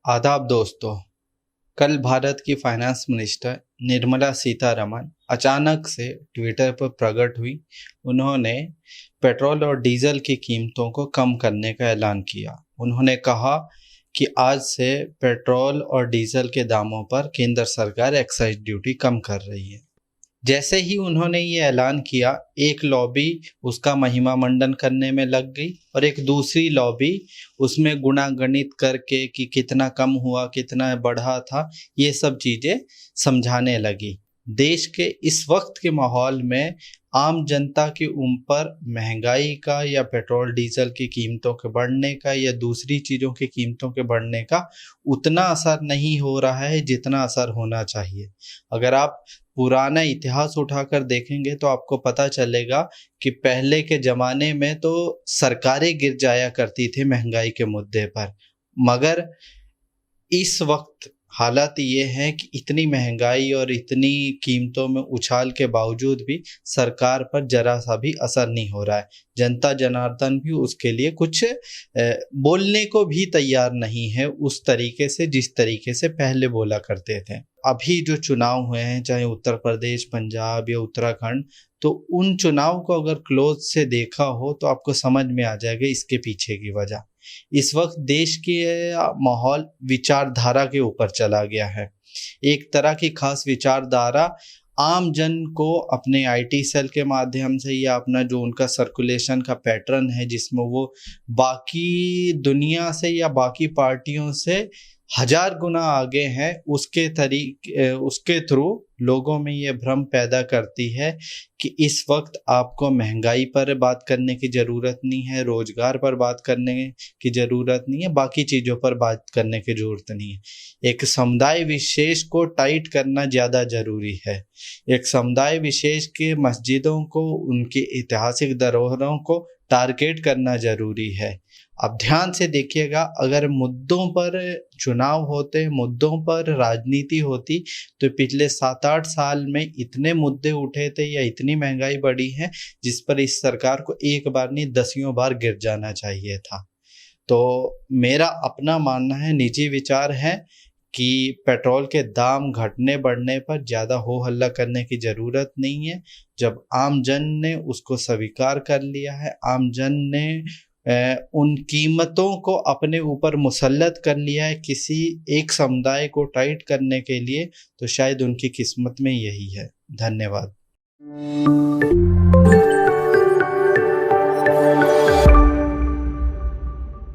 आदाब दोस्तों। कल भारत की फाइनेंस मिनिस्टर निर्मला सीतारमण अचानक से ट्विटर पर प्रकट हुई। उन्होंने पेट्रोल और डीजल की कीमतों को कम करने का ऐलान किया। उन्होंने कहा कि आज से पेट्रोल और डीजल के दामों पर केंद्र सरकार एक्साइज ड्यूटी कम कर रही है। जैसे ही उन्होंने ये ऐलान किया, एक लॉबी उसका महिमा मंडन करने में लग गई और एक दूसरी लॉबी उसमें गुणा गणित करके कि कितना कम हुआ, कितना बढ़ा था, ये सब चीज़ें समझाने लगी। देश के इस वक्त के माहौल में आम जनता के ऊपर महंगाई का या पेट्रोल डीजल की कीमतों के बढ़ने का या दूसरी चीज़ों की कीमतों के बढ़ने का उतना असर नहीं हो रहा है जितना असर होना चाहिए। अगर आप पुराना इतिहास उठाकर देखेंगे तो आपको पता चलेगा कि पहले के ज़माने में तो सरकारें गिर जाया करती थी महंगाई के मुद्दे पर, मगर इस वक्त हालात ये हैं कि इतनी महंगाई और इतनी कीमतों में उछाल के बावजूद भी सरकार पर जरा सा भी असर नहीं हो रहा है। जनता जनार्दन भी उसके लिए कुछ बोलने को भी तैयार नहीं है उस तरीके से जिस तरीके से पहले बोला करते थे। अभी जो चुनाव हुए हैं, चाहे उत्तर प्रदेश, पंजाब या उत्तराखंड, तो उन चुनाव को अगर क्लोज से देखा हो तो आपको समझ में आ जाएगा इसके पीछे की वजह। इस वक्त देश के माहौल विचारधारा के ऊपर चला गया है। एक तरह की खास विचारधारा आम जन को अपने आईटी सेल के माध्यम से या अपना जो उनका सर्कुलेशन का पैटर्न है जिसमें वो बाकी दुनिया से या बाकी पार्टियों से हजार गुना आगे हैं, उसके थ्रू लोगों में ये भ्रम पैदा करती है कि इस वक्त आपको महंगाई पर बात करने की ज़रूरत नहीं है, रोजगार पर बात करने की ज़रूरत नहीं है, बाकी चीज़ों पर बात करने की ज़रूरत नहीं है। एक समुदाय विशेष को टाइट करना ज़्यादा ज़रूरी है। एक समुदाय विशेष के मस्जिदों को, उनकी ऐतिहासिक धरोहरों को टारगेट करना ज़रूरी है। अब ध्यान से देखिएगा, अगर मुद्दों पर चुनाव होते, मुद्दों पर राजनीति होती, तो पिछले 7-8 साल में इतने मुद्दे उठे थे या इतनी महंगाई बढ़ी है जिस पर इस सरकार को एक बार नहीं दसियों बार गिर जाना चाहिए था। तो मेरा अपना मानना है, निजी विचार है कि पेट्रोल के दाम घटने बढ़ने पर ज़्यादा हो हल्ला करने की ज़रूरत नहीं है। जब आम जन ने उसको स्वीकार कर लिया है, आम जन ने उन कीमतों को अपने ऊपर मुसल्लत कर लिया है किसी एक समुदाय को टाइट करने के लिए, तो शायद उनकी किस्मत में यही है। धन्यवाद।